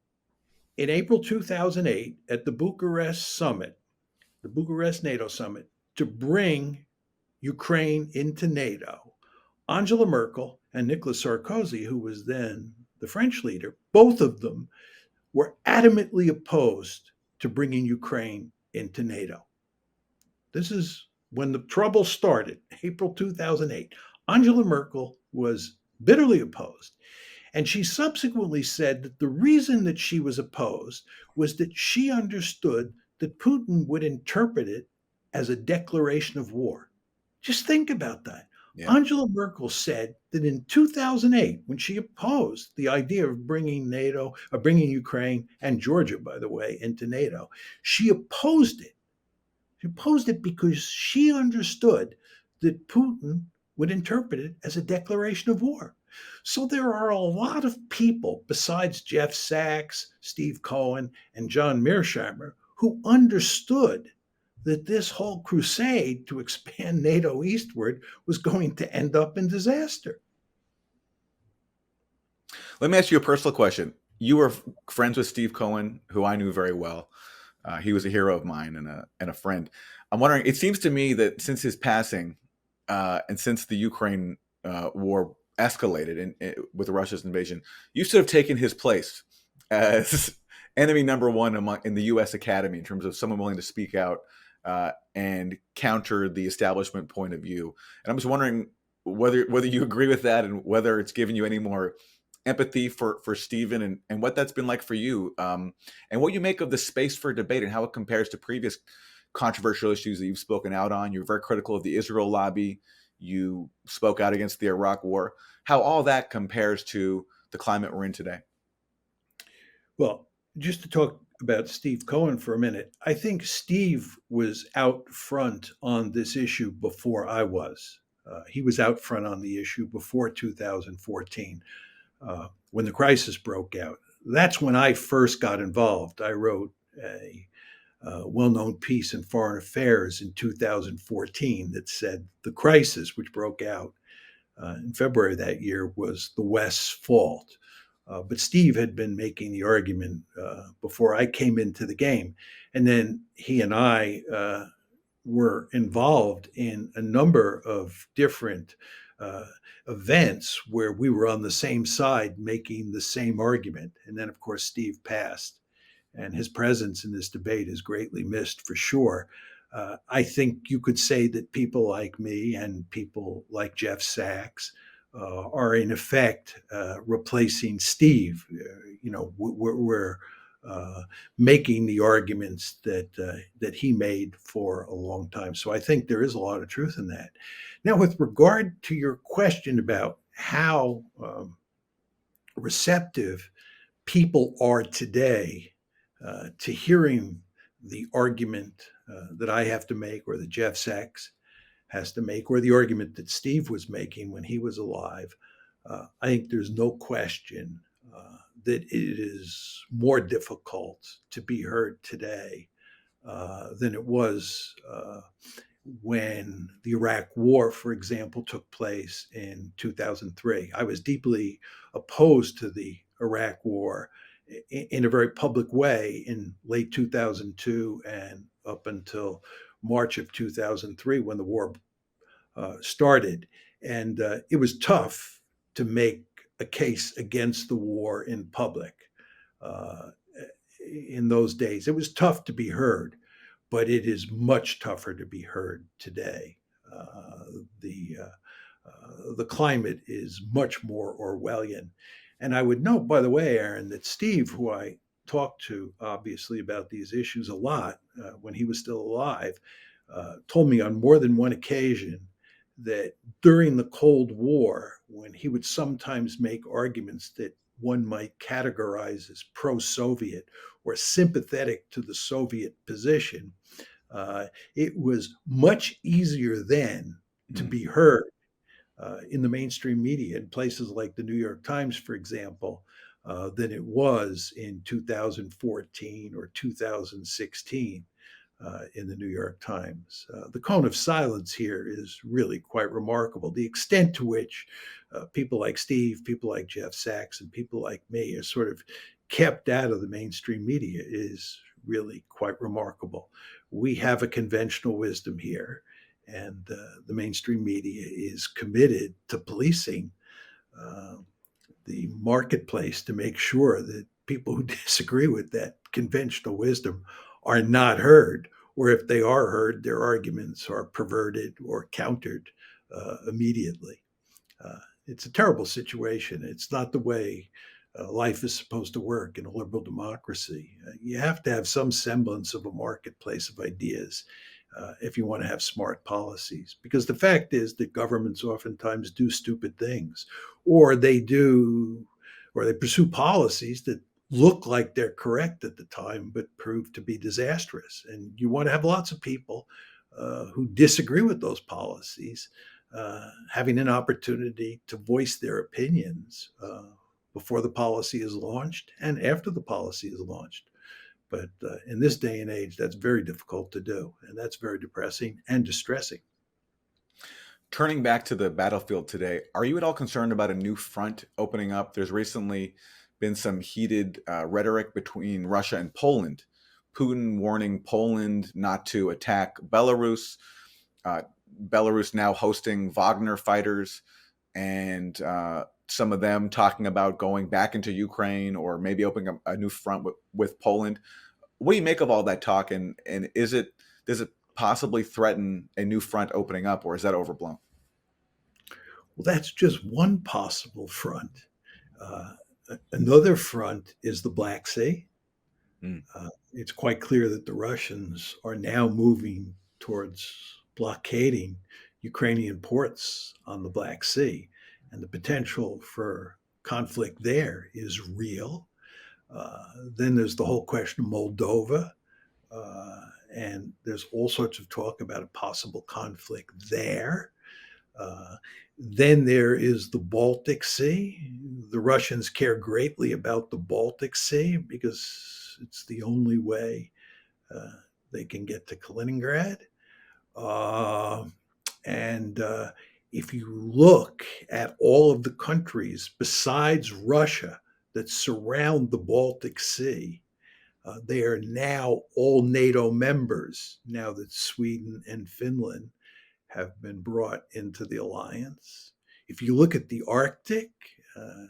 in April 2008 at the Bucharest summit, the Bucharest NATO summit, to bring Ukraine into NATO, Angela Merkel and Nicolas Sarkozy, who was then the French leader, both of them were adamantly opposed to bringing Ukraine into NATO. This is when the trouble started, April 2008. Angela Merkel was bitterly opposed. And she subsequently said that the reason that she was opposed was that she understood that Putin would interpret it as a declaration of war. Just think about that. Yeah. Angela Merkel said that in 2008, when she opposed the idea of bringing Ukraine and Georgia, by the way, into NATO, she opposed it. She opposed it because she understood that Putin would interpret it as a declaration of war. So there are a lot of people besides Jeff Sachs, Steve Cohen, and John Mearsheimer who understood that this whole crusade to expand NATO eastward was going to end up in disaster. Let me ask you a personal question. You were friends with Steve Cohen, who I knew very well. He was a hero of mine and a friend. I'm wondering, it seems to me that since his passing and since the Ukraine war escalated with Russia's invasion, you should have taken his place as enemy number one in the U.S. Academy in terms of someone willing to speak out and counter the establishment point of view. And I'm just wondering whether you agree with that, and whether it's given you any more empathy for Stephen, and what that's been like for you, and what you make of the space for debate and how it compares to previous controversial issues that you've spoken out on. You're very critical of the Israel lobby. You spoke out against the Iraq war. How all that compares to the climate we're in today. Well, just to talk about Steve Cohen for a minute, I think Steve was out front on this issue before I was. He was out front on the issue before 2014, when the crisis broke out. That's when I first got involved. I wrote a well-known piece in Foreign Affairs in 2014 that said the crisis, which broke out in February of that year, was the West's fault. But Steve had been making the argument before I came into the game. And then he and I were involved in a number of different events where we were on the same side making the same argument. And then, of course, Steve passed, and his presence in this debate is greatly missed for sure. I think you could say that people like me and people like Jeff Sachs are in effect replacing Steve. We're making the arguments that he made for a long time. So I think there is a lot of truth in that. Now, with regard to your question about how receptive people are today to hearing the argument that I have to make, or that Jeff Sachs has to make, or the argument that Steve was making when he was alive, I think there's no question that it is more difficult to be heard today than it was when the Iraq War, for example, took place in 2003. I was deeply opposed to the Iraq War in a very public way in late 2002 and up until March of 2003, when the war started. And it was tough to make a case against the war in public in those days. It was tough to be heard, but it is much tougher to be heard today. The climate is much more Orwellian. And I would note, by the way, Aaron, that Steve, who I talked to obviously about these issues a lot when he was still alive, told me on more than one occasion that during the Cold War, when he would sometimes make arguments that one might categorize as pro-Soviet or sympathetic to the Soviet position, it was much easier then to be heard in the mainstream media, in places like the New York Times, for example, than it was in 2014 or 2016 in the New York Times. The cone of silence here is really quite remarkable. The extent to which people like Steve, people like Jeff Sachs, and people like me are sort of kept out of the mainstream media is really quite remarkable. We have a conventional wisdom here, and the mainstream media is committed to policing the marketplace to make sure that people who disagree with that conventional wisdom are not heard, or if they are heard, their arguments are perverted or countered immediately. It's a terrible situation. It's not the way life is supposed to work in a liberal democracy. You have to have some semblance of a marketplace of ideas if you want to have smart policies. Because the fact is that governments oftentimes do stupid things, or they pursue policies that look like they're correct at the time, but prove to be disastrous. And you want to have lots of people who disagree with those policies having an opportunity to voice their opinions before the policy is launched and after the policy is launched. But in this day and age, that's very difficult to do. And that's very depressing and distressing. Turning back to the battlefield today, are you at all concerned about a new front opening up? There's recently been some heated rhetoric between Russia and Poland. Putin warning Poland not to attack Belarus. Belarus now hosting Wagner fighters, and some of them talking about going back into Ukraine or maybe opening a new front with Poland. What do you make of all that talk? And does it possibly threaten a new front opening up, or is that overblown? Well, that's just one possible front. Uh, Another front is the Black Sea. Mm. It's quite clear that the Russians are now moving towards blockading Ukrainian ports on the Black Sea, and the potential for conflict there is real. Then there's the whole question of Moldova, and there's all sorts of talk about a possible conflict there. Uh, then there is the Baltic Sea. The Russians care greatly about the Baltic Sea because it's the only way uh, they can get to Kaliningrad. Uh, and if you look at all of the countries besides Russia that surround the Baltic Sea, they are now all NATO members now that Sweden and Finland have been brought into the alliance. If you look at the Arctic, uh,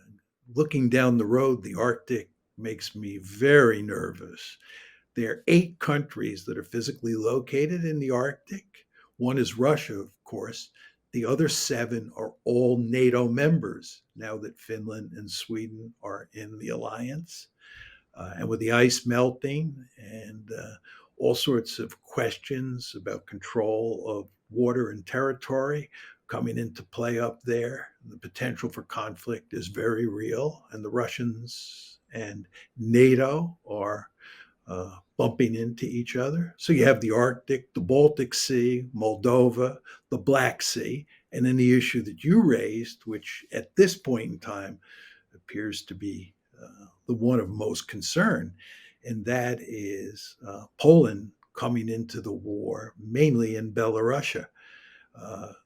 looking down the road, the Arctic makes me very nervous. There are 8 countries that are physically located in the Arctic. One is Russia, of course. The other 7 are all NATO members now that Finland and Sweden are in the alliance. And with the ice melting and all sorts of questions about control of water and territory coming into play up there, the potential for conflict is very real. And the Russians and NATO are bumping into each other. So you have the Arctic, the Baltic Sea, Moldova, the Black Sea, and then the issue that you raised, which at this point in time appears to be the one of most concern, and that is Poland coming into the war, mainly in Belarusia.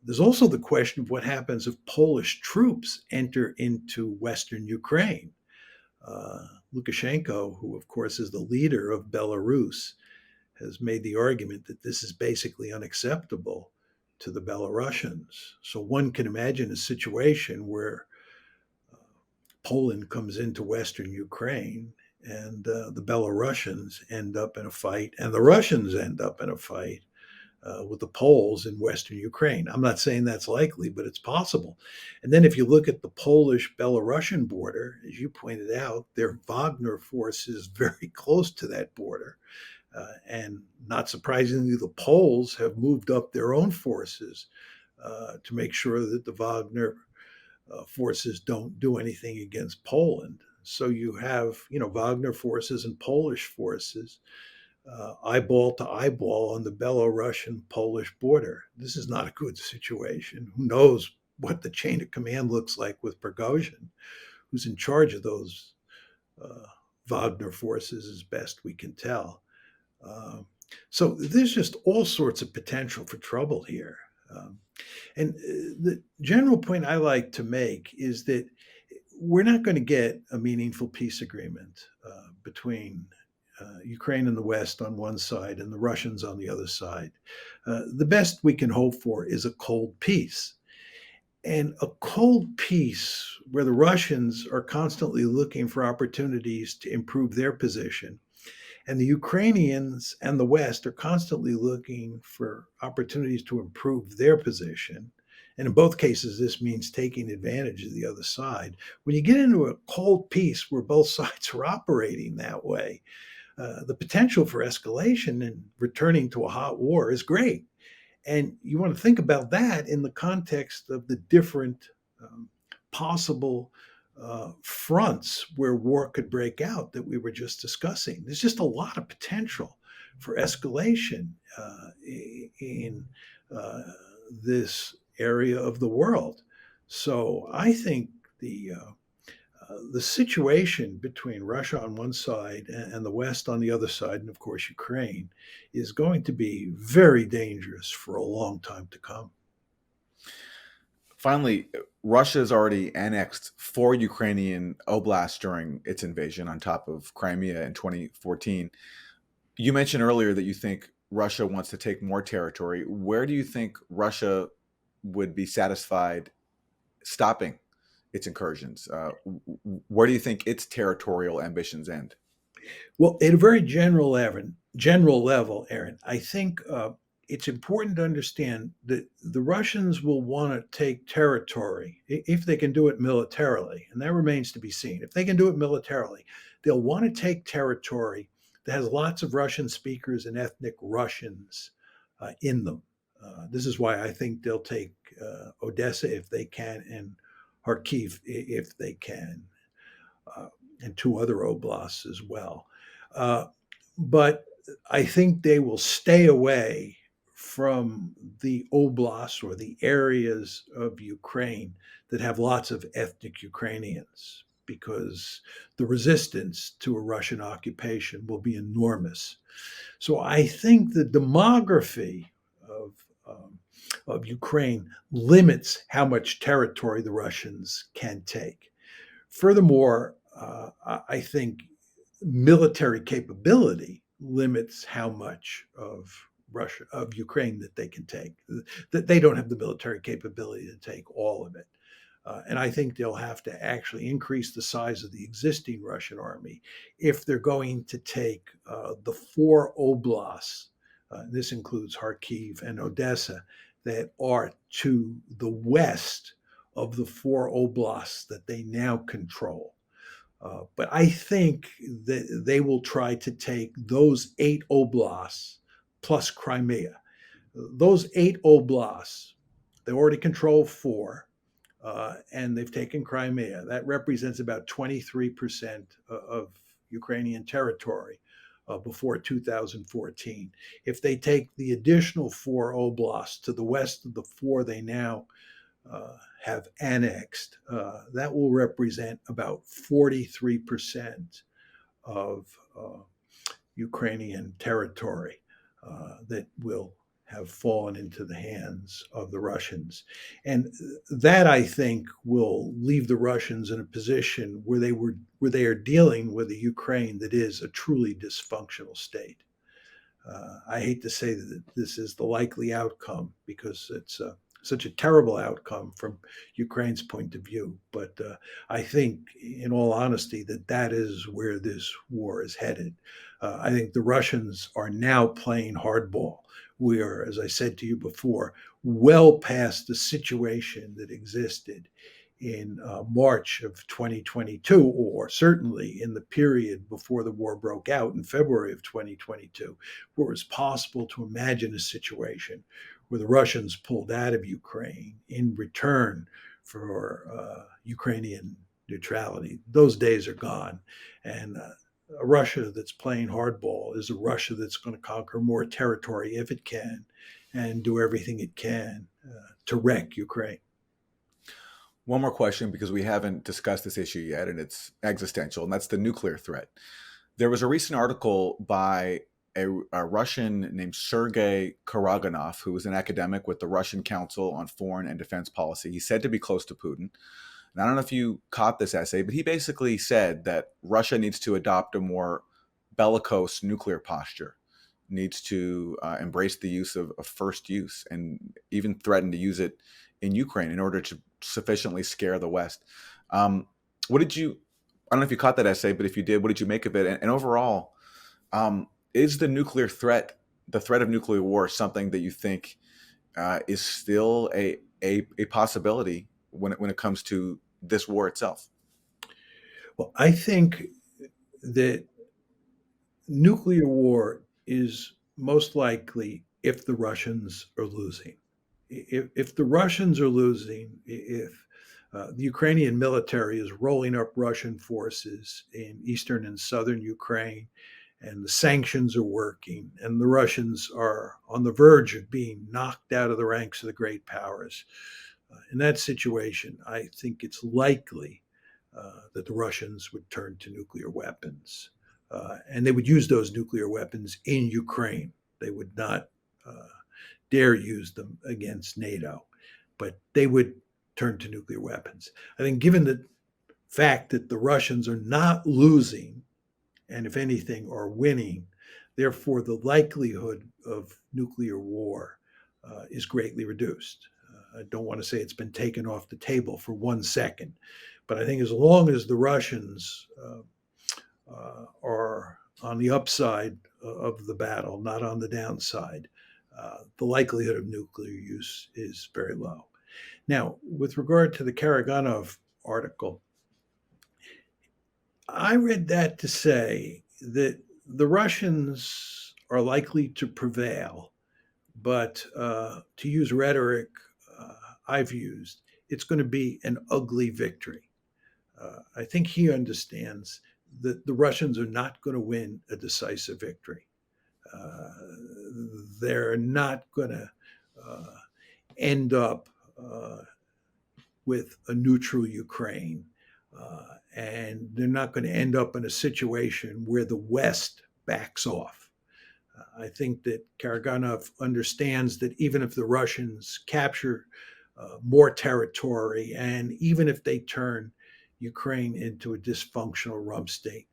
There's also the question of what happens if Polish troops enter into Western Ukraine. Lukashenko, who of course is the leader of Belarus, has made the argument that this is basically unacceptable to the Belarusians. So one can imagine a situation where Poland comes into Western Ukraine and the Belarusians end up in a fight and the Russians end up in a fight with the Poles in Western Ukraine. I'm not saying that's likely, but it's possible. And then if you look at the Polish-Belarusian border, as you pointed out, their Wagner force is very close to that border. And not surprisingly, the Poles have moved up their own forces to make sure that the Wagner forces don't do anything against Poland. So you have, Wagner forces and Polish forces eyeball to eyeball on the Belarusian-Polish border. This is not a good situation. Who knows what the chain of command looks like with Prigozhin, who's in charge of those Wagner forces, as best we can tell. So there's just all sorts of potential for trouble here. And the general point I like to make is that we're not going to get a meaningful peace agreement between Ukraine and the West on one side and the Russians on the other side. The best we can hope for is a cold peace. And a cold peace where the Russians are constantly looking for opportunities to improve their position, and the Ukrainians and the West are constantly looking for opportunities to improve their position. And in both cases, this means taking advantage of the other side. When you get into a cold peace where both sides are operating that way, the potential for escalation and returning to a hot war is great. And you want to think about that in the context of the different possible fronts where war could break out that we were just discussing. There's just a lot of potential for escalation in this area of the world. So I think the situation between Russia on one side and the West on the other side, and of course Ukraine, is going to be very dangerous for a long time to come. Finally, Russia has already annexed 4 Ukrainian oblasts during its invasion on top of Crimea in 2014. You mentioned earlier that you think Russia wants to take more territory. Where do you think Russia would be satisfied stopping its incursions? Where do you think its territorial ambitions end? Well, at a very general level, Aaron, I think it's important to understand that the Russians will want to take territory if they can do it militarily, and that remains to be seen. If they can do it militarily, they'll want to take territory that has lots of Russian speakers and ethnic Russians in them. This is why I think they'll take Odessa if they can, and Kharkiv if they can, and two other oblasts as well. But I think they will stay away from the oblasts or the areas of Ukraine that have lots of ethnic Ukrainians, because the resistance to a Russian occupation will be enormous. So I think the demography of Ukraine limits how much territory the Russians can take. Furthermore, I think military capability limits how much of Ukraine that they can take. That they don't have the military capability to take all of it. And I think they'll have to actually increase the size of the existing Russian army if they're going to take the four oblasts, this includes Kharkiv and Odessa, that are to the west of the four oblasts that they now control. But I think that they will try to take those 8 oblasts plus Crimea. Those 8 oblasts, they already control 4, and they've taken Crimea. That represents about 23% of Ukrainian territory before 2014. If they take the additional 4 oblasts to the west of the 4 they now have annexed, that will represent about 43% of Ukrainian territory that will have fallen into the hands of the Russians. And that, I think, will leave the Russians in a position where they are dealing with a Ukraine that is a truly dysfunctional state. I hate to say that this is the likely outcome, because it's such a terrible outcome from Ukraine's point of view. But I think, in all honesty, that is where this war is headed. I think the Russians are now playing hardball. We are, as I said to you before, well past the situation that existed in March of 2022, or certainly in the period before the war broke out in February of 2022, where it was possible to imagine a situation where the Russians pulled out of Ukraine in return for Ukrainian neutrality. Those days are gone. And a Russia that's playing hardball is a Russia that's going to conquer more territory if it can, and do everything it can to wreck Ukraine. One more question, because we haven't discussed this issue yet, and it's existential, and that's the nuclear threat. There was a recent article by a Russian named Sergei Karaganov, who was an academic with the Russian Council on Foreign and Defense Policy. He's said to be close to Putin. And I don't know if you caught this essay, but he basically said that Russia needs to adopt a more bellicose nuclear posture, needs to embrace the use of first use, and even threaten to use it in Ukraine in order to sufficiently scare the West. I don't know if you caught that essay, but if you did, what did you make of it? And overall, is the nuclear threat, the threat of nuclear war, something that you think is still a possibility when it comes to this war itself? Well, I think that nuclear war is most likely if the Russians are losing. If the Russians are losing, if the Ukrainian military is rolling up Russian forces in eastern and southern Ukraine, and the sanctions are working, and the Russians are on the verge of being knocked out of the ranks of the great powers, in that situation, I think it's likely that the Russians would turn to nuclear weapons. And they would use those nuclear weapons in Ukraine. They would not dare use them against NATO, but they would turn to nuclear weapons. I think, given the fact that the Russians are not losing, and if anything are winning, therefore the likelihood of nuclear war is greatly reduced. I don't want to say it's been taken off the table for 1 second, but I think as long as the Russians are on the upside of the battle, not on the downside, the likelihood of nuclear use is very low. Now, with regard to the Karaganov article, I read that to say that the Russians are likely to prevail, but to use rhetoric I've used, it's going to be an ugly victory. I think he understands that the Russians are not going to win a decisive victory. They're not going to end up with a neutral Ukraine. And they're not going to end up in a situation where the West backs off. I think that Karaganov understands that even if the Russians capture more territory, and even if they turn Ukraine into a dysfunctional rump state,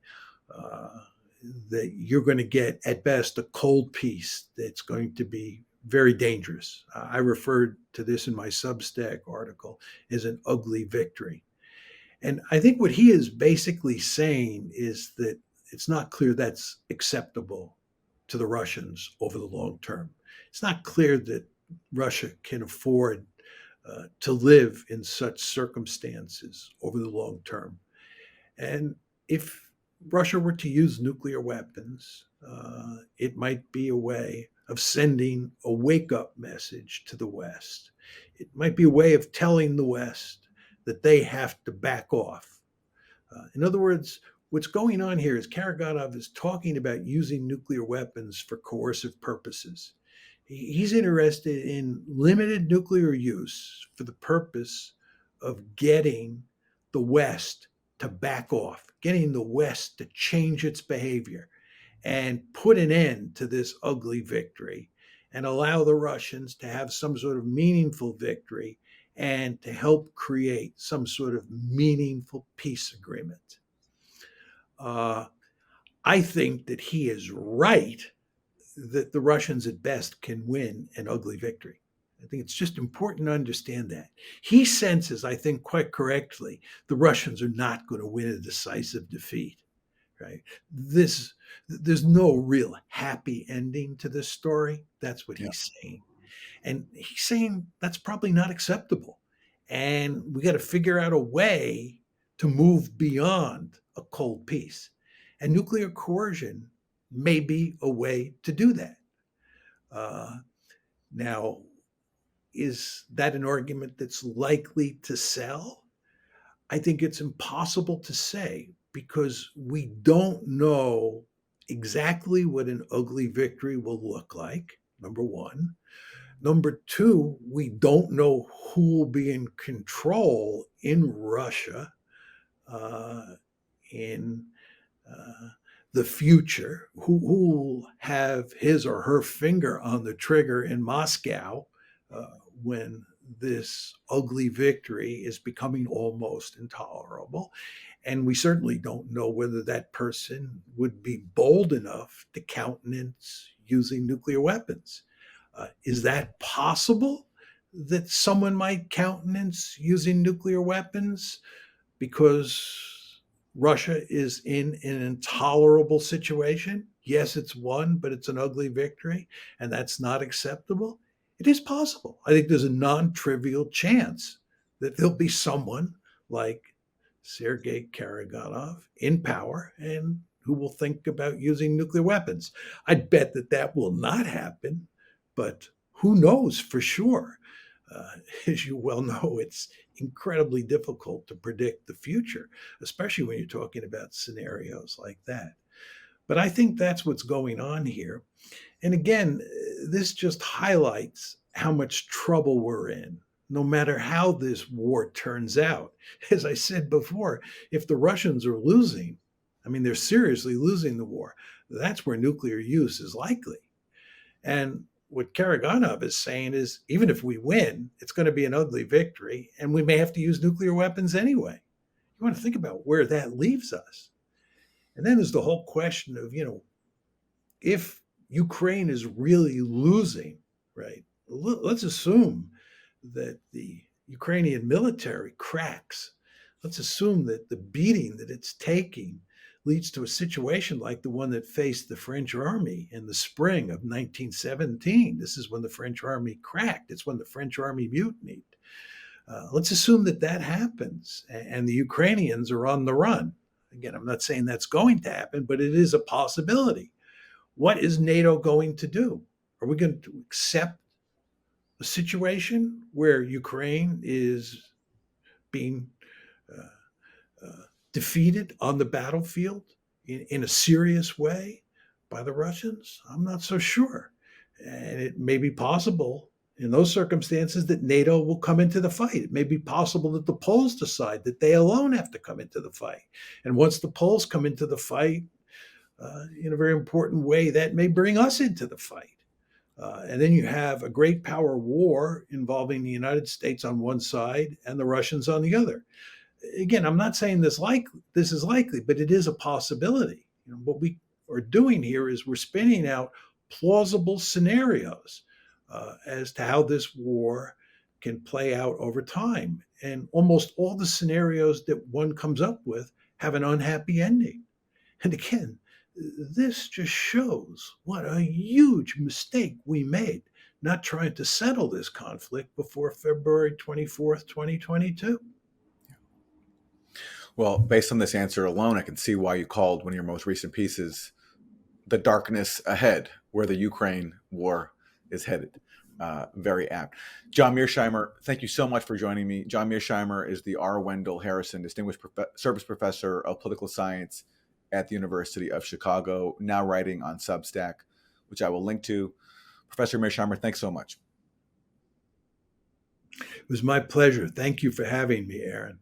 that you're going to get at best a cold peace that's going to be very dangerous. I referred to this in my Substack article as an ugly victory. And I think what he is basically saying is that it's not clear that's acceptable to the Russians over the long term. It's not clear that Russia can afford to live in such circumstances over the long term. And if Russia were to use nuclear weapons, it might be a way of sending a wake-up message to the West. It might be a way of telling the West that they have to back off. In other words, what's going on here is Karaganov is talking about using nuclear weapons for coercive purposes. He's interested in limited nuclear use for the purpose of getting the West to back off, getting the West to change its behavior and put an end to this ugly victory and allow the Russians to have some sort of meaningful victory and to help create some sort of meaningful peace agreement. I think that he is right that the Russians at best can win an ugly victory. I think it's just important to understand that. He senses, I think quite correctly, the Russians are not going to win a decisive defeat, right? There's no real happy ending to this story. That's what he's saying. And he's saying that's probably not acceptable. And we got to figure out a way to move beyond a cold peace. And nuclear coercion may be a way to do that. Now, is that an argument that's likely to sell? I think it's impossible to say because we don't know exactly what an ugly victory will look like, number one. Number two, we don't know who will be in control in Russia in the future, who will have his or her finger on the trigger in Moscow when this ugly victory is becoming almost intolerable. And we certainly don't know whether that person would be bold enough to countenance using nuclear weapons. Is that possible that someone might countenance using nuclear weapons because Russia is in an intolerable situation? Yes, it's won, but it's an ugly victory, and that's not acceptable. It is possible. I think there's a non-trivial chance that there'll be someone like Sergei Karaganov in power and who will think about using nuclear weapons. I'd bet that that will not happen, but who knows for sure? As you well know, it's incredibly difficult to predict the future, especially when you're talking about scenarios like that. But I think that's what's going on here. And again, this just highlights how much trouble we're in, no matter how this war turns out. As I said before, if the Russians are losing, I mean, they're seriously losing the war, that's where nuclear use is likely. And what Karaganov is saying is, even if we win, it's going to be an ugly victory, and we may have to use nuclear weapons anyway. You want to think about where that leaves us. And then there's the whole question of, if Ukraine is really losing, right? Let's assume that the Ukrainian military cracks. Let's assume that the beating that it's taking leads to a situation like the one that faced the French army in the spring of 1917. This is when the French army cracked. It's when the French army mutinied. Let's assume that that happens and the Ukrainians are on the run. Again, I'm not saying that's going to happen, but it is a possibility. What is NATO going to do? Are we going to accept a situation where Ukraine is being defeated on the battlefield in a serious way by the Russians? I'm not so sure. And it may be possible in those circumstances that NATO will come into the fight. It may be possible that the Poles decide that they alone have to come into the fight. And once the Poles come into the fight, in a very important way, that may bring us into the fight. And then you have a great power war involving the United States on one side and the Russians on the other. Again, I'm not saying this is likely, but it is a possibility. What we are doing here is we're spinning out plausible scenarios as to how this war can play out over time. And almost all the scenarios that one comes up with have an unhappy ending. And again, this just shows what a huge mistake we made not trying to settle this conflict before February 24th, 2022. Well, based on this answer alone, I can see why you called one of your most recent pieces "The Darkness Ahead," where the Ukraine war is headed. Very apt. John Mearsheimer, thank you so much for joining me. John Mearsheimer is the R. Wendell Harrison Distinguished Service Professor of Political Science at the University of Chicago, now writing on Substack, which I will link to. Professor Mearsheimer, thanks so much. It was my pleasure. Thank you for having me, Aaron.